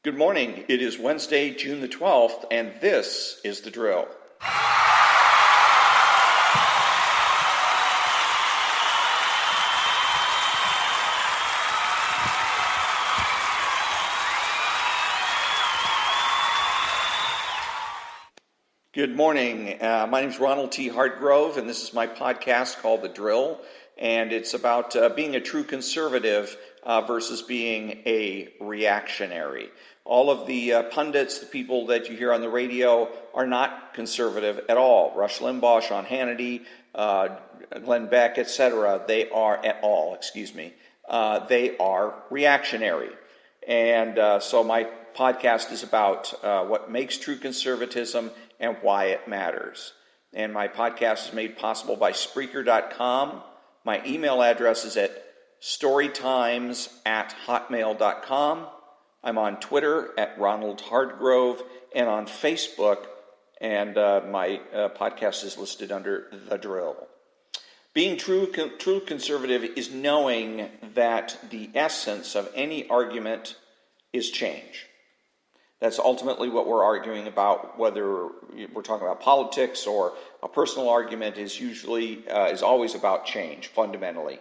Good morning. It is Wednesday, June the 12th, and this is The Drill. Good morning. My name is Ronald T. Hartgrove, and this is my podcast called The Drill, and it's about being a true conservative versus being a reactionary. All of the pundits, the people that you hear on the radio, are not conservative at all. Rush Limbaugh, Sean Hannity, Glenn Beck, etc. They are reactionary. And so my podcast is about what makes true conservatism and why it matters. And my podcast is made possible by Spreaker.com. My email address is at storytimes@hotmail.com. I'm on Twitter at Ronald Hardgrove and on Facebook, and my podcast is listed under The Drill. Being true conservative is knowing that the essence of any argument is change. That's ultimately what we're arguing about, whether we're talking about politics or a personal argument is always about change, fundamentally.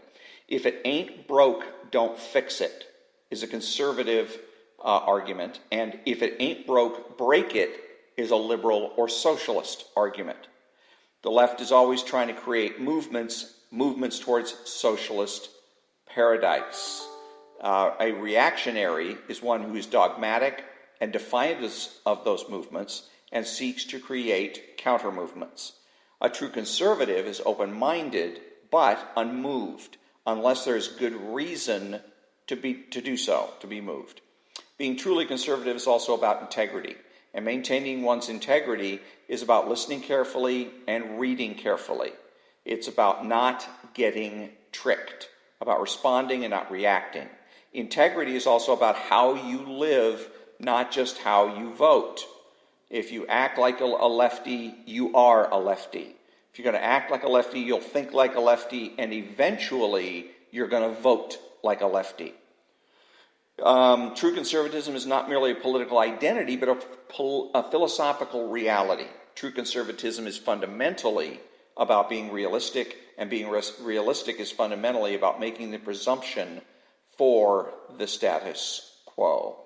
If it ain't broke, don't fix it, is a conservative argument, and if it ain't broke, break it is a liberal or socialist argument. The left is always trying to create movements towards socialist paradise. A reactionary is one who is dogmatic and defiant of those movements and seeks to create counter-movements. A true conservative is open-minded but unmoved, unless there is good reason to be moved. Being truly conservative is also about integrity, and maintaining one's integrity is about listening carefully and reading carefully. It's about not getting tricked, about responding and not reacting. Integrity is also about how you live, not just how you vote. If you act like a lefty, you are a lefty. If you're going to act like a lefty, you'll think like a lefty, and eventually you're going to vote like a lefty. True conservatism is not merely a political identity, but a philosophical reality. True conservatism is fundamentally about being realistic, and being realistic is fundamentally about making the presumption for the status quo.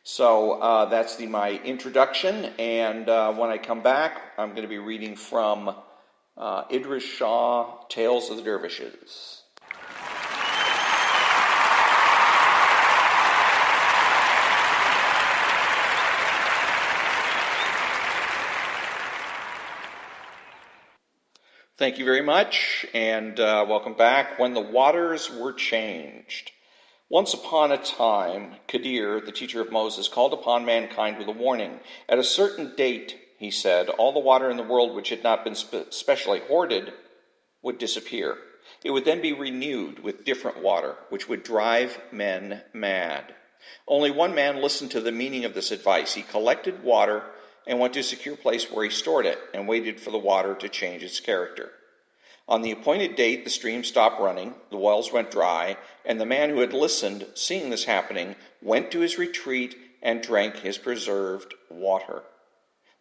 So that's my introduction, and when I come back, I'm going to be reading from Idris Shah, Tales of the Dervishes. Thank you very much, and welcome back. When the waters were changed. Once upon a time, Qadir, the teacher of Moses, called upon mankind with a warning. At a certain date, he said, all the water in the world which had not been specially hoarded would disappear. It would then be renewed with different water, which would drive men mad. Only one man listened to the meaning of this advice. He collected water and went to a secure place where he stored it and waited for the water to change its character. On the appointed date, the stream stopped running, the wells went dry, and the man who had listened, seeing this happening, went to his retreat and drank his preserved water.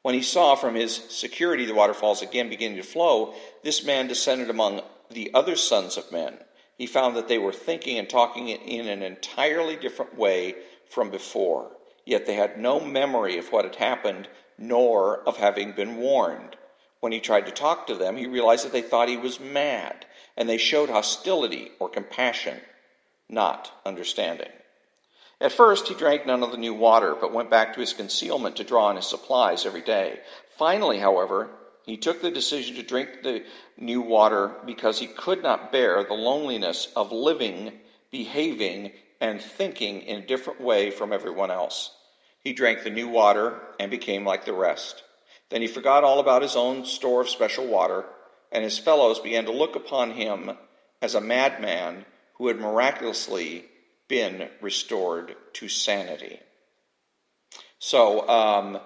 When he saw from his security the waterfalls again beginning to flow, this man descended among the other sons of men. He found that they were thinking and talking in an entirely different way from before, yet they had no memory of what had happened, nor of having been warned. When he tried to talk to them, he realized that they thought he was mad, and they showed hostility or compassion, not understanding. At first, he drank none of the new water, but went back to his concealment to draw on his supplies every day. Finally, however, he took the decision to drink the new water because he could not bear the loneliness of living, behaving, and thinking in a different way from everyone else. He drank the new water and became like the rest. Then he forgot all about his own store of special water, and his fellows began to look upon him as a madman who had miraculously been restored to sanity. So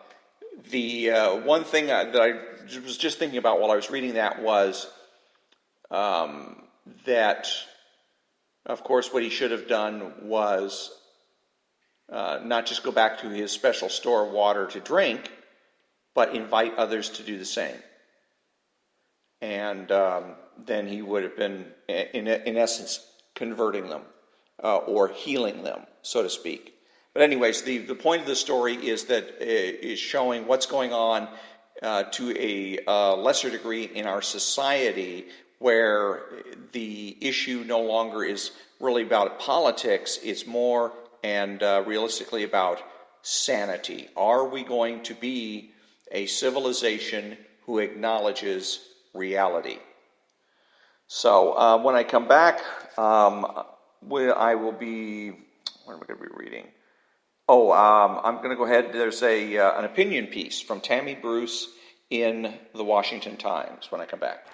the one thing that I was just thinking about while I was reading that was that, of course, what he should have done was not just go back to his special store of water to drink, but invite others to do the same. And then he would have been, in essence, converting them or healing them, so to speak. But anyways, the point of the story is that is showing what's going on to a lesser degree in our society, where the issue no longer is really about politics. It's more and realistically about sanity. Are we going to be a civilization who acknowledges reality? So when I come back, I will be, what am I going to be reading? I'm going to go ahead. There's an opinion piece from Tammy Bruce in the Washington Times when I come back.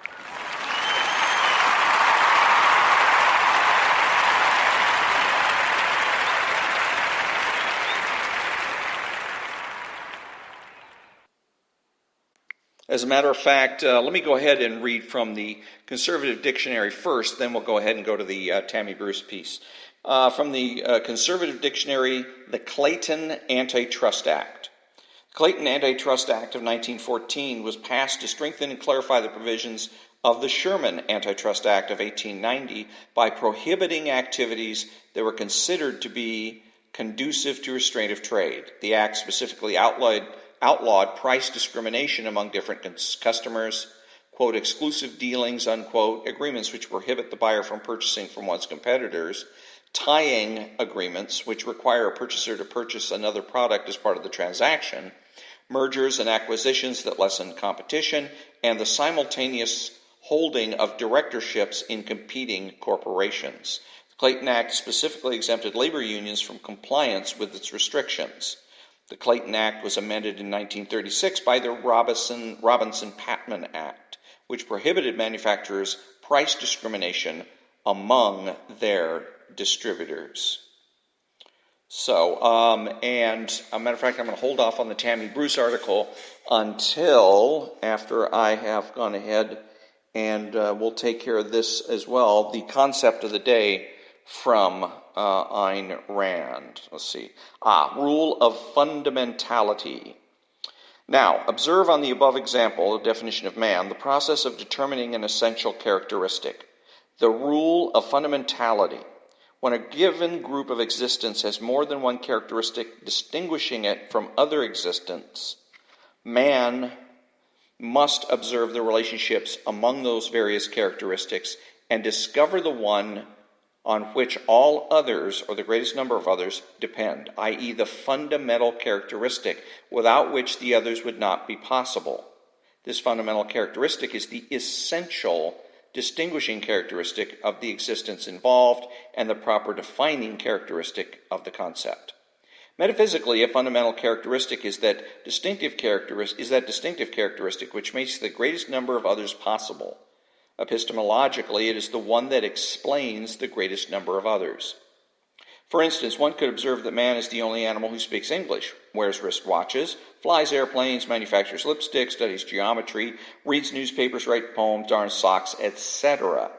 As a matter of fact, let me go ahead and read from the Conservative Dictionary first, then we'll go ahead and go to the Tammy Bruce piece. From the Conservative Dictionary, the Clayton Antitrust Act. The Clayton Antitrust Act of 1914 was passed to strengthen and clarify the provisions of the Sherman Antitrust Act of 1890 by prohibiting activities that were considered to be conducive to restraint of trade. The act specifically outlawed price discrimination among different customers, quote, exclusive dealings, unquote, agreements which prohibit the buyer from purchasing from one's competitors, tying agreements which require a purchaser to purchase another product as part of the transaction, mergers and acquisitions that lessen competition, and the simultaneous holding of directorships in competing corporations. The Clayton Act specifically exempted labor unions from compliance with its restrictions. The Clayton Act was amended in 1936 by the Robinson-Patman Act, which prohibited manufacturers' price discrimination among their distributors. So, and as a matter of fact, I'm going to hold off on the Tammy Bruce article until after I have gone ahead and we'll take care of this as well, the concept of the day from Ayn Rand. Let's see. Rule of fundamentality. Now, observe on the above example, the definition of man, the process of determining an essential characteristic. The rule of fundamentality. When a given group of existence has more than one characteristic distinguishing it from other existence, man must observe the relationships among those various characteristics and discover the one on which all others, or the greatest number of others, depend, i.e. the fundamental characteristic, without which the others would not be possible. This fundamental characteristic is the essential distinguishing characteristic of the existence involved and the proper defining characteristic of the concept. Metaphysically, a fundamental characteristic is that distinctive characteristic which makes the greatest number of others possible. Epistemologically, it is the one that explains the greatest number of others. For instance, one could observe that man is the only animal who speaks English, wears wristwatches, flies airplanes, manufactures lipstick, studies geometry, reads newspapers, writes poems, darns socks, etc.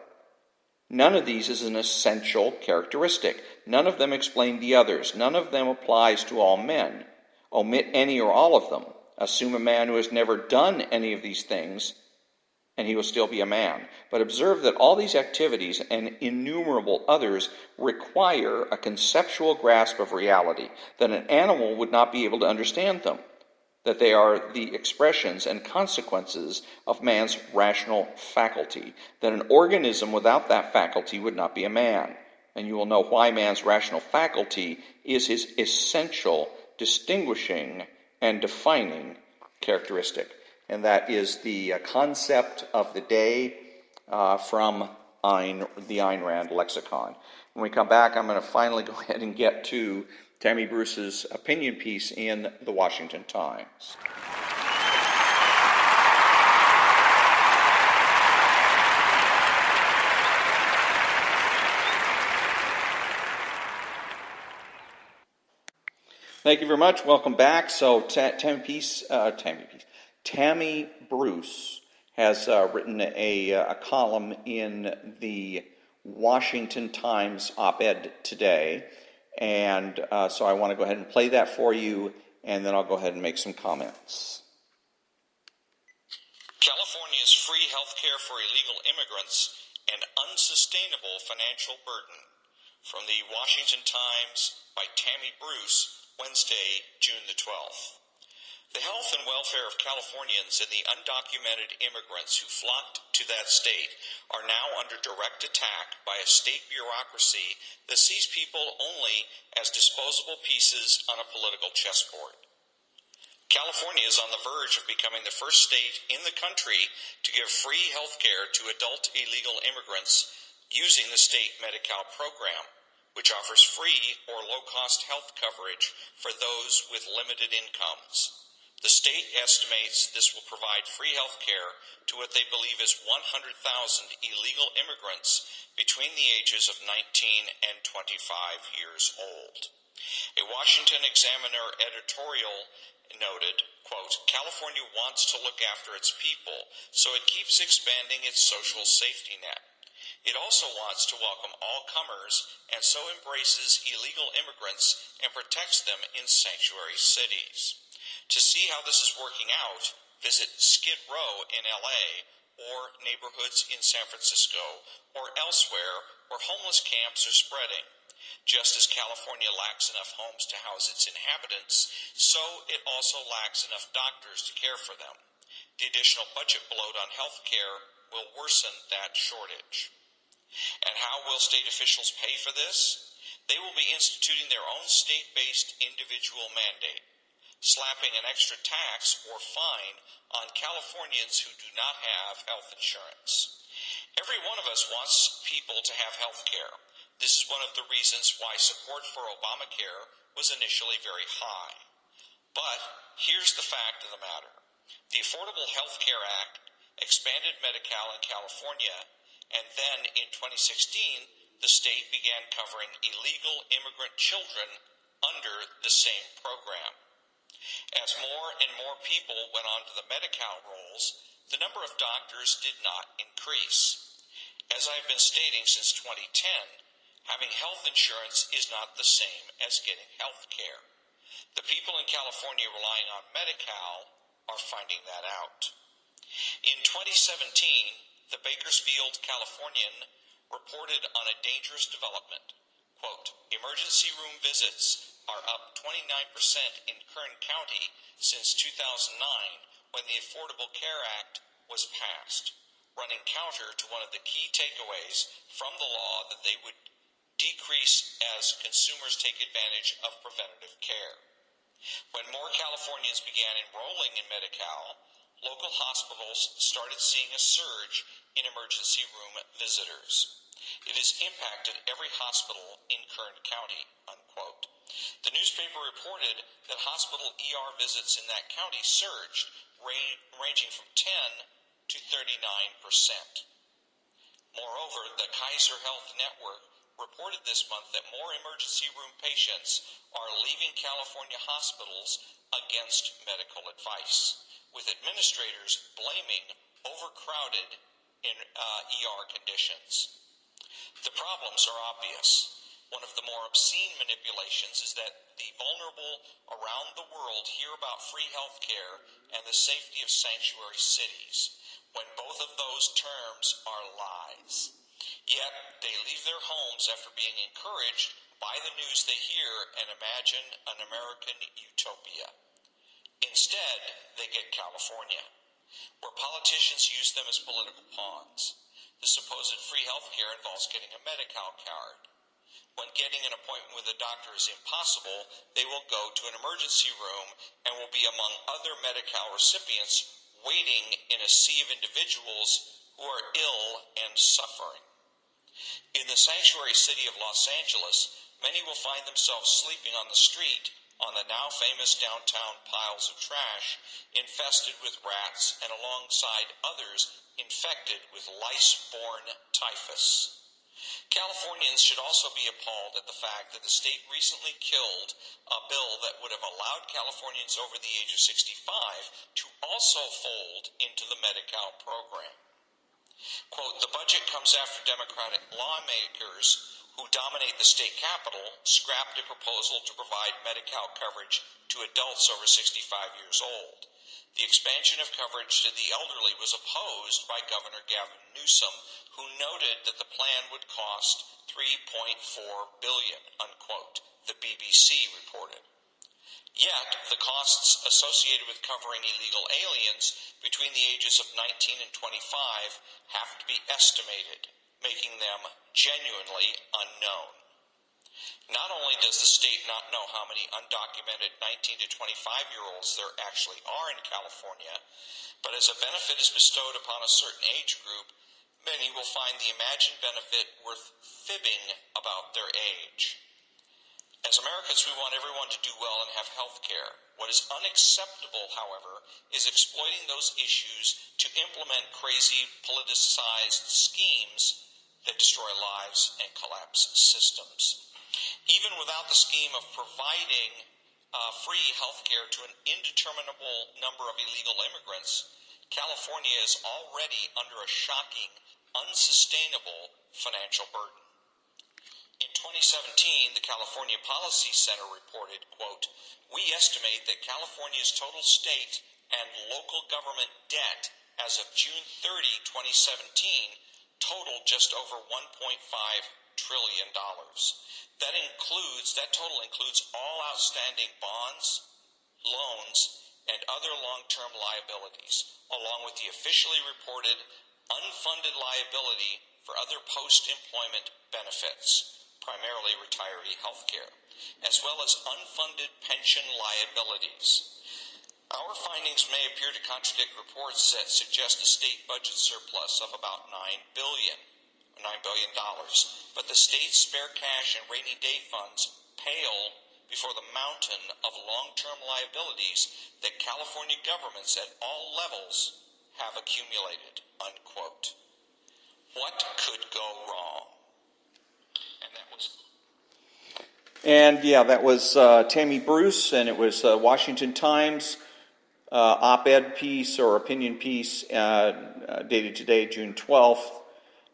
None of these is an essential characteristic. None of them explain the others. None of them applies to all men. Omit any or all of them. Assume a man who has never done any of these things, and he will still be a man. But observe that all these activities and innumerable others require a conceptual grasp of reality, that an animal would not be able to understand them, that they are the expressions and consequences of man's rational faculty, that an organism without that faculty would not be a man. And you will know why man's rational faculty is his essential, distinguishing, and defining characteristic. And that is the concept of the day from the Ayn Rand lexicon. When we come back, I'm going to finally go ahead and get to Tammy Bruce's opinion piece in the Washington Times. Thank you very much. Welcome back. So Tammy Bruce has written a column in the Washington Times op-ed today, And so I want to go ahead and play that for you, and then I'll go ahead and make some comments. California's free health care for illegal immigrants, an unsustainable financial burden. From the Washington Times by Tammy Bruce, Wednesday, June the 12th. The health and welfare of Californians and the undocumented immigrants who flocked to that state are now under direct attack by a state bureaucracy that sees people only as disposable pieces on a political chessboard. California is on the verge of becoming the first state in the country to give free health care to adult illegal immigrants using the state Medi-Cal program, which offers free or low-cost health coverage for those with limited incomes. The state estimates this will provide free health care to what they believe is 100,000 illegal immigrants between the ages of 19 and 25 years old. A Washington Examiner editorial noted, quote, California wants to look after its people, so it keeps expanding its social safety net. It also wants to welcome all comers and so embraces illegal immigrants and protects them in sanctuary cities. To see how this is working out, visit Skid Row in LA or neighborhoods in San Francisco or elsewhere where homeless camps are spreading. Just as California lacks enough homes to house its inhabitants, so it also lacks enough doctors to care for them. The additional budget bloat on health care will worsen that shortage. And how will state officials pay for this? They will be instituting their own state-based individual mandate, slapping an extra tax or fine on Californians who do not have health insurance. Every one of us wants people to have health care. This is one of the reasons why support for Obamacare was initially very high. But here's the fact of the matter. The Affordable Health Care Act expanded Medi-Cal in California, and then in 2016, the state began covering illegal immigrant children under the same program. As more and more people went onto the Medi-Cal rolls, the number of doctors did not increase. As I've been stating since 2010, having health insurance is not the same as getting health care. The people in California relying on Medi-Cal are finding that out. In 2017, the Bakersfield Californian reported on a dangerous development. Quote, emergency room visits are up 29% in Kern County since 2009 when the Affordable Care Act was passed, running counter to one of the key takeaways from the law that they would decrease as consumers take advantage of preventative care. When more Californians began enrolling in Medi-Cal, local hospitals started seeing a surge in emergency room visitors. It has impacted every hospital in Kern County, unquote. The newspaper reported that hospital ER visits in that county surged, ranging from 10 to 39%. Moreover, the Kaiser Health Network reported this month that more emergency room patients are leaving California hospitals against medical advice, with administrators blaming overcrowded in ER conditions. The problems are obvious. One of the more obscene manipulations is that the vulnerable around the world hear about free health care and the safety of sanctuary cities, when both of those terms are lies. Yet they leave their homes after being encouraged by the news they hear and imagine an American utopia. Instead, they get California, where politicians use them as political pawns. The supposed free health care involves getting a Medi-Cal card. When getting an appointment with a doctor is impossible, they will go to an emergency room and will be among other Medi-Cal recipients waiting in a sea of individuals who are ill and suffering. In the sanctuary city of Los Angeles, many will find themselves sleeping on the street on the now famous downtown piles of trash infested with rats and alongside others infected with lice-borne typhus. Californians should also be appalled at the fact that the state recently killed a bill that would have allowed Californians over the age of 65 to also fold into the Medi-Cal program. Quote, the budget comes after Democratic lawmakers who who dominate the state capital, scrapped a proposal to provide Medi-Cal coverage to adults over 65 years old. The expansion of coverage to the elderly was opposed by Governor Gavin Newsom, who noted that the plan would cost $3.4 billion, unquote, the BBC reported. Yet, the costs associated with covering illegal aliens between the ages of 19 and 25 have to be estimated, making them genuinely unknown. Not only does the state not know how many undocumented 19 to 25-year-olds there actually are in California, but as a benefit is bestowed upon a certain age group, many will find the imagined benefit worth fibbing about their age. As Americans, we want everyone to do well and have health care. What is unacceptable, however, is exploiting those issues to implement crazy politicized schemes that destroy lives and collapse systems. Even without the scheme of providing free health care to an indeterminable number of illegal immigrants, California is already under a shocking, unsustainable financial burden. In 2017, the California Policy Center reported, quote, "We estimate that California's total state and local government debt as of June 30, 2017, totaled just over $1.5 trillion. That total includes all outstanding bonds, loans, and other long-term liabilities, along with the officially reported unfunded liability for other post-employment benefits, primarily retiree health care, as well as unfunded pension liabilities. Our findings may appear to contradict reports that suggest a state budget surplus of about $9 billion, but the state's spare cash and rainy day funds pale before the mountain of long-term liabilities that California governments at all levels have accumulated, unquote. What could go wrong? That was Tammy Bruce, and it was Washington Times op-ed piece or opinion piece dated today, June 12th.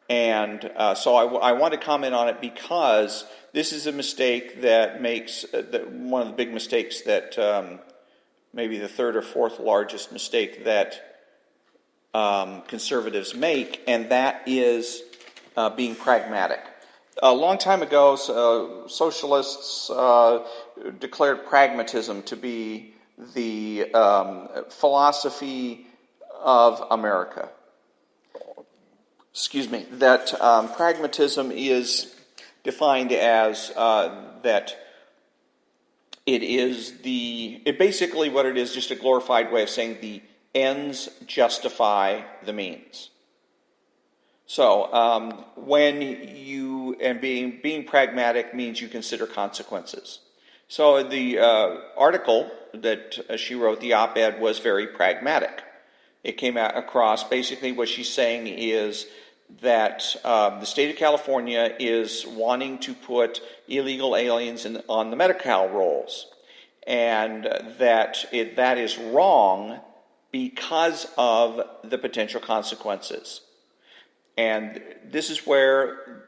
And so I want to comment on it because this is a mistake that makes one of the big mistakes that maybe the third or fourth largest mistake that conservatives make, and that is being pragmatic. A long time ago, socialists declared pragmatism to be the philosophy of America. That pragmatism is defined as that it basically what it is, just a glorified way of saying the ends justify the means. So being pragmatic means you consider consequences. So the article that she wrote, the op-ed, was very pragmatic. It came across, basically what she's saying is that the state of California is wanting to put illegal aliens on the Medi-Cal rolls, and that is wrong because of the potential consequences. And this is where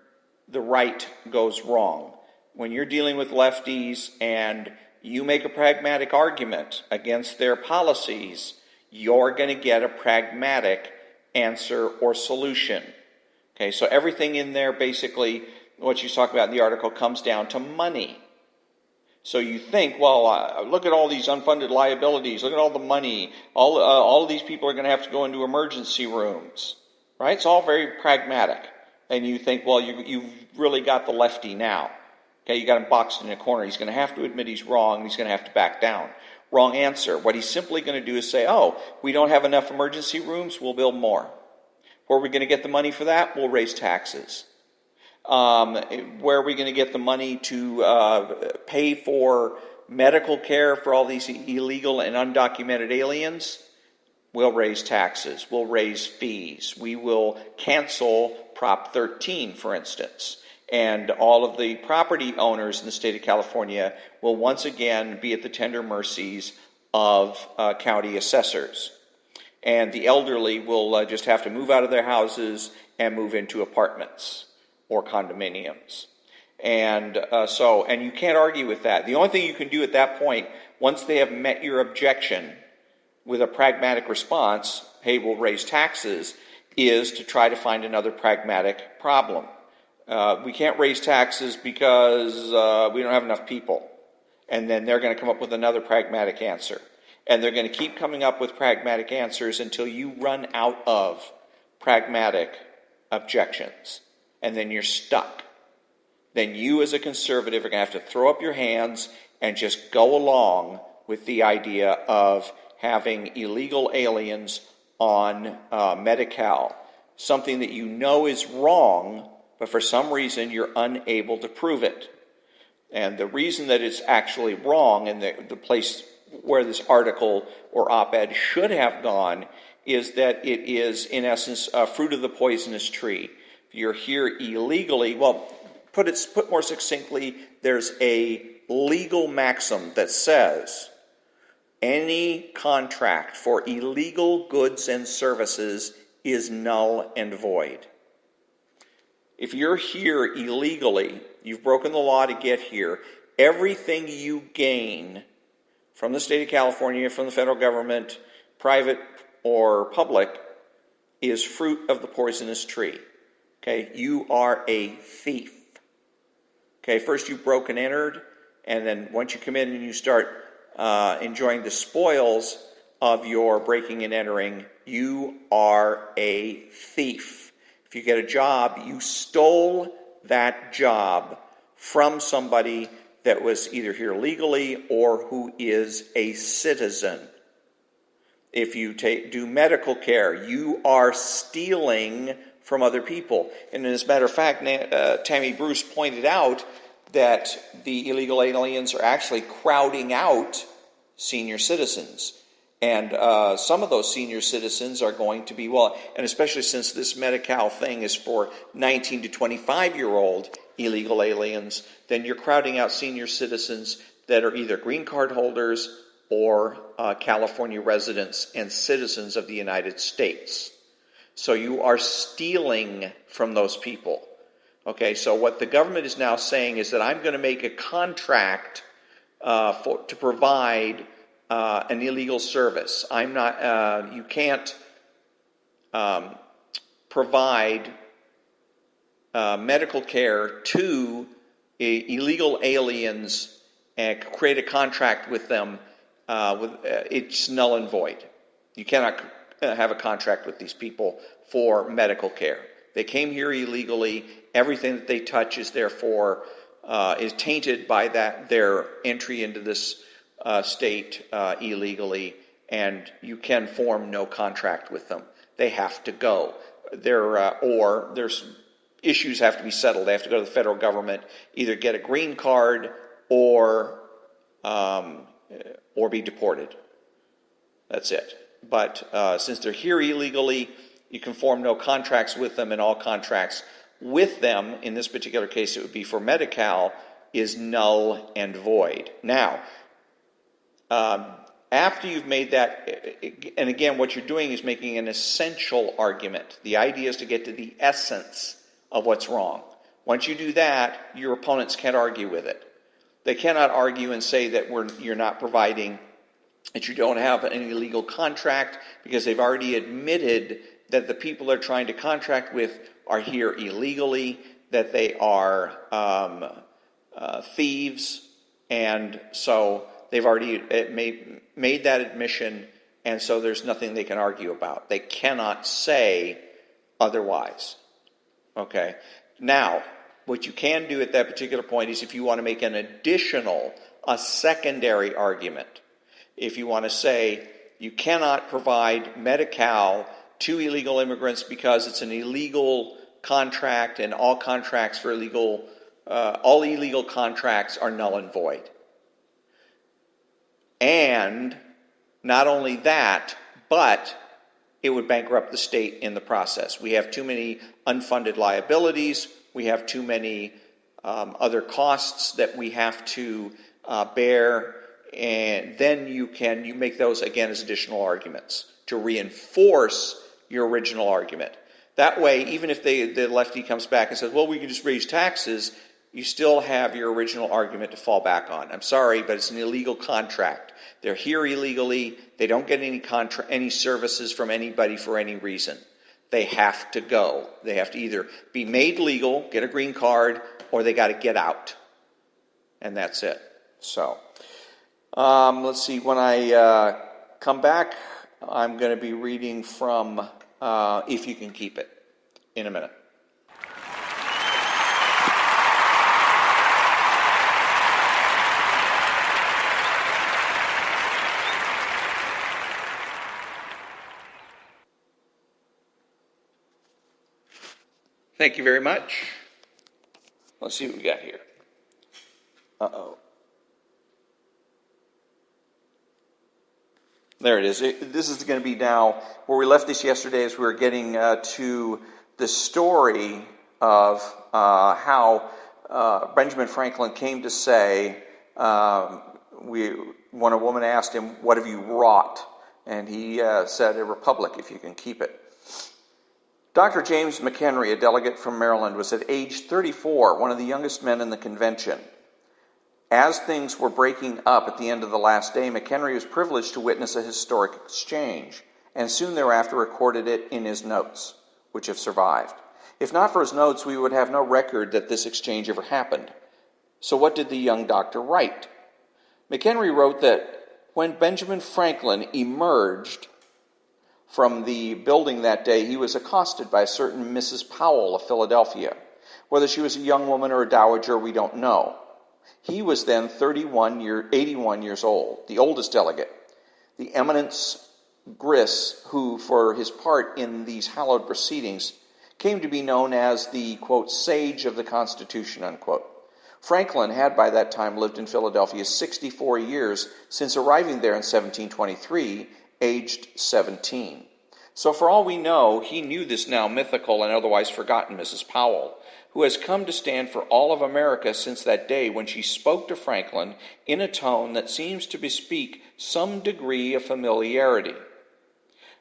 the right goes wrong. When you're dealing with lefties and you make a pragmatic argument against their policies, you're going to get a pragmatic answer or solution. Okay, so everything in there, basically, what she's talking about in the article, comes down to money. So you think, well, look at all these unfunded liabilities, look at all the money, all of these people are going to have to go into emergency rooms, right? It's all very pragmatic. And you think, well, you've really got the lefty now. Okay, you got him boxed in a corner. He's going to have to admit he's wrong, and he's going to have to back down. Wrong answer. What he's simply going to do is say, we don't have enough emergency rooms, we'll build more. Where are we going to get the money for that? We'll raise taxes. Where are we going to get the money to pay for medical care for all these illegal and undocumented aliens? We'll raise taxes. We'll raise fees. We will cancel Prop 13, for instance. And all of the property owners in the state of California will once again be at the tender mercies of county assessors. And the elderly will just have to move out of their houses and move into apartments or condominiums. And and you can't argue with that. The only thing you can do at that point, once they have met your objection with a pragmatic response, hey, we'll raise taxes, is to try to find another pragmatic problem. We can't raise taxes because we don't have enough people. And then they're going to come up with another pragmatic answer. And they're going to keep coming up with pragmatic answers until you run out of pragmatic objections. And then you're stuck. Then you as a conservative are going to have to throw up your hands and just go along with the idea of having illegal aliens on Medi-Cal. Something that you know is wrong, but for some reason you're unable to prove it. And the reason that it's actually wrong, and the place where this article or op-ed should have gone, is that it is, in essence, a fruit of the poisonous tree. If you're here illegally, well, put more succinctly, there's a legal maxim that says any contract for illegal goods and services is null and void. If you're here illegally, you've broken the law to get here, everything you gain from the state of California, from the federal government, private or public, is fruit of the poisonous tree. Okay, you are a thief. Okay, first you broke and entered, and then once you come in and you start enjoying the spoils of your breaking and entering, you are a thief. If you get a job, you stole that job from somebody that was either here legally or who is a citizen. If you do medical care, you are stealing from other people. And as a matter of fact, Tammy Bruce pointed out that the illegal aliens are actually crowding out senior citizens. And some of those senior citizens are going to be, well, and especially since this Medi-Cal thing is for 19 to 25-year-old illegal aliens, then you're crowding out senior citizens that are either green card holders or California residents and citizens of the United States. So you are stealing from those people. Okay, so what the government is now saying is that I'm going to make a contract to provide an illegal service. I'm not. You can't provide medical care to illegal aliens and create a contract with them. It's null and void. You cannot have a contract with these people for medical care. They came here illegally. Everything that they touch is therefore is tainted by their entry into this state illegally, and you can form no contract with them. They have to go. There's issues have to be settled. They have to go to the federal government, either get a green card or be deported. That's it. But since they're here illegally, you can form no contracts with them, and all contracts with them, in this particular case it would be for Medi-Cal, is null and void. Now, after you've made that, and again, what you're doing is making an essential argument. The idea is to get to the essence of what's wrong. Once you do that, your opponents can't argue with it. They cannot argue and say that you're not providing, that you don't have any legal contract, because they've already admitted that the people they're trying to contract with are here illegally, that they are thieves, and so they've already made that admission, and so there's nothing they can argue about. They cannot say otherwise. Okay? Now, what you can do at that particular point is if you want to make a secondary argument. If you want to say you cannot provide Medi-Cal to illegal immigrants because it's an illegal contract, and all contracts for all illegal contracts are null and void. And not only that, but it would bankrupt the state in the process. We have too many unfunded liabilities. We have too many other costs that we have to bear. And then you make those, again, as additional arguments to reinforce your original argument. That way, even if the lefty comes back and says, well, we can just raise taxes, you still have your original argument to fall back on. I'm sorry, but it's an illegal contract. They're here illegally. They don't get any services from anybody for any reason. They have to go. They have to either be made legal, get a green card, or they got to get out. And that's it. So, let's see. When I come back, I'm going to be reading from If You Can Keep It in a minute. Thank you very much. Let's see what we got here. Uh-oh. There it is. This is going to be now, where we left this yesterday as we were getting to the story of how Benjamin Franklin came to say, when a woman asked him, "What have you wrought?" And he said, "A republic, if you can keep it." Dr. James McHenry, a delegate from Maryland, was at age 34, one of the youngest men in the convention. As things were breaking up at the end of the last day, McHenry was privileged to witness a historic exchange, and soon thereafter recorded it in his notes, which have survived. If not for his notes, we would have no record that this exchange ever happened. So what did the young doctor write? McHenry wrote that when Benjamin Franklin emerged from the building that day, he was accosted by a certain Mrs. Powell of Philadelphia. Whether she was a young woman or a dowager, we don't know. He was then 81 years old, the oldest delegate. The eminence Griss, who, for his part in these hallowed proceedings, came to be known as the, quote, sage of the Constitution, unquote. Franklin had by that time lived in Philadelphia 64 years since arriving there in 1723, aged 17. So for all we know, he knew this now mythical and otherwise forgotten Mrs. Powell, who has come to stand for all of America since that day when she spoke to Franklin in a tone that seems to bespeak some degree of familiarity.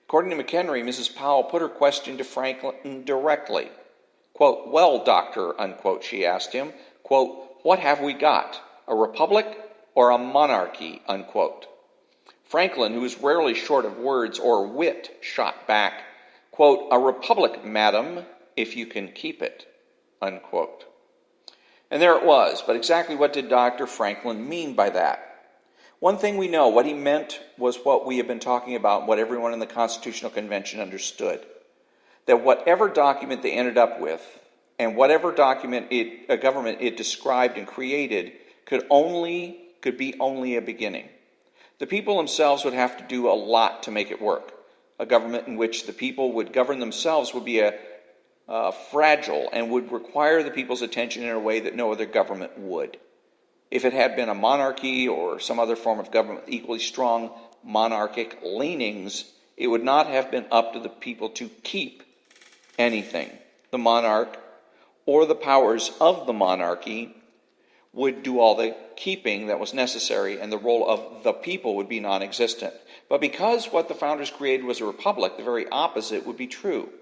According to McHenry, Mrs. Powell put her question to Franklin directly. Quote, "Well, doctor," unquote, she asked him, quote, "what have we got, a republic or a monarchy," unquote. Franklin, who was rarely short of words or wit, shot back, quote, "A republic, madam, if you can keep it," unquote. And there it was, but exactly what did Dr. Franklin mean by that? One thing we know, what he meant was what we have been talking about, what everyone in the Constitutional Convention understood. That whatever document they ended up with, and whatever document a government it described and created, could be only a beginning. The people themselves would have to do a lot to make it work. A government in which the people would govern themselves would be fragile and would require the people's attention in a way that no other government would. If it had been a monarchy or some other form of government with equally strong monarchic leanings, it would not have been up to the people to keep anything. The monarch or the powers of the monarchy would do all the keeping that was necessary, and the role of the people would be non-existent. But because what the founders created was a republic, the very opposite would be true.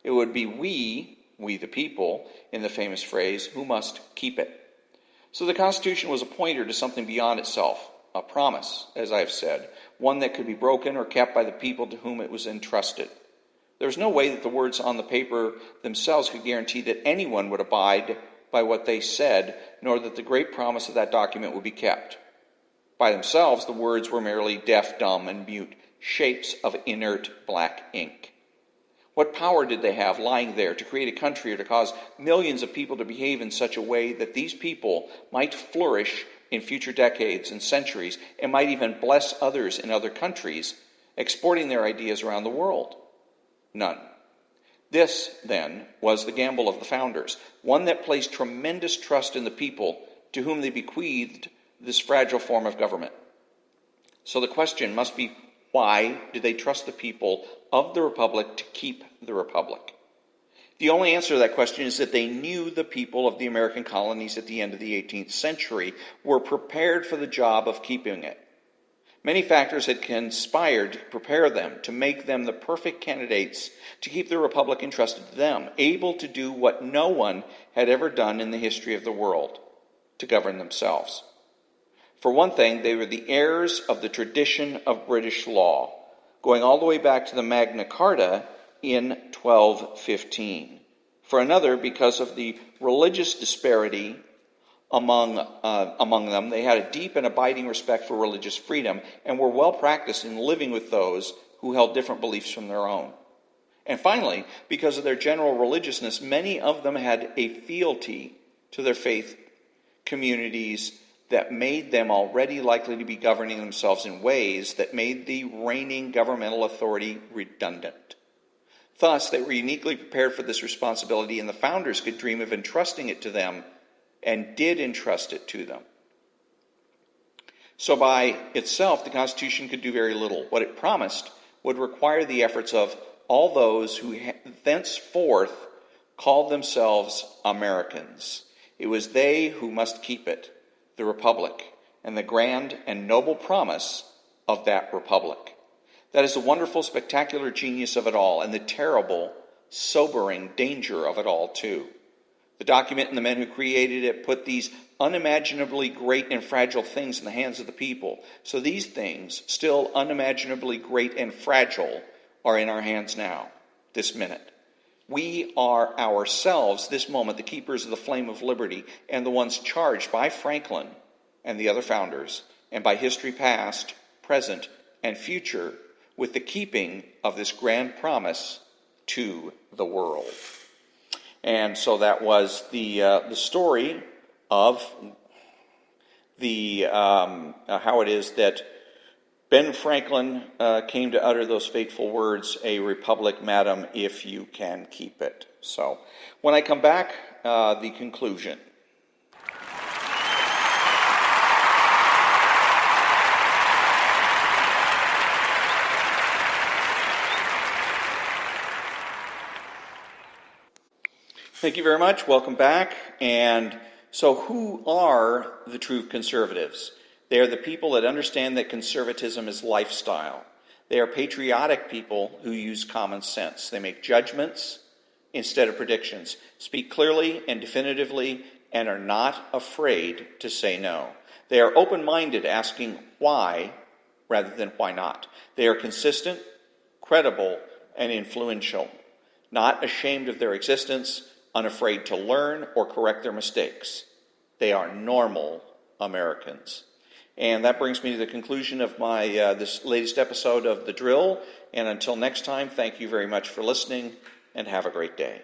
It would be we the people, in the famous phrase, who must keep it. So the Constitution was a pointer to something beyond itself, a promise, as I've said, one that could be broken or kept by the people to whom it was entrusted. There was no way that the words on the paper themselves could guarantee that anyone would abide by what they said, nor that the great promise of that document would be kept. By themselves, the words were merely deaf, dumb, and mute, shapes of inert black ink. What power did they have lying there to create a country or to cause millions of people to behave in such a way that these people might flourish in future decades and centuries and might even bless others in other countries, exporting their ideas around the world? None. This, then, was the gamble of the founders, one that placed tremendous trust in the people to whom they bequeathed this fragile form of government. So the question must be, why do they trust the people of the republic to keep the republic? The only answer to that question is that they knew the people of the American colonies at the end of the 18th century were prepared for the job of keeping it. Many factors had conspired to prepare them, to make them the perfect candidates to keep the republic entrusted to them, able to do what no one had ever done in the history of the world, to govern themselves. For one thing, they were the heirs of the tradition of British law, going all the way back to the Magna Carta in 1215. For another, because of the religious disparity among them, they had a deep and abiding respect for religious freedom and were well practiced in living with those who held different beliefs from their own. And finally, because of their general religiousness, many of them had a fealty to their faith communities that made them already likely to be governing themselves in ways that made the reigning governmental authority redundant. Thus, they were uniquely prepared for this responsibility, and the founders could dream of entrusting it to them, and did entrust it to them. So by itself, the Constitution could do very little. What it promised would require the efforts of all those who thenceforth called themselves Americans. It was they who must keep it, the republic, and the grand and noble promise of that republic. That is the wonderful, spectacular genius of it all, and the terrible, sobering danger of it all, too. The document and the men who created it put these unimaginably great and fragile things in the hands of the people. So these things, still unimaginably great and fragile, are in our hands now, this minute. We are ourselves, this moment, the keepers of the flame of liberty, and the ones charged by Franklin and the other founders, and by history past, present, and future, with the keeping of this grand promise to the world. And so that was the story of the how it is that Ben Franklin came to utter those fateful words, "A republic, madam, if you can keep it." So when I come back, the conclusion. Thank you very much. Welcome back. And so who are the true conservatives? They are the people that understand that conservatism is lifestyle. They are patriotic people who use common sense. They make judgments instead of predictions, speak clearly and definitively, and are not afraid to say no. They are open-minded, asking why rather than why not. They are consistent, credible, and influential, not ashamed of their existence, unafraid to learn or correct their mistakes. They are normal Americans. And that brings me to the conclusion of my this latest episode of The Drill. And until next time, thank you very much for listening, and have a great day.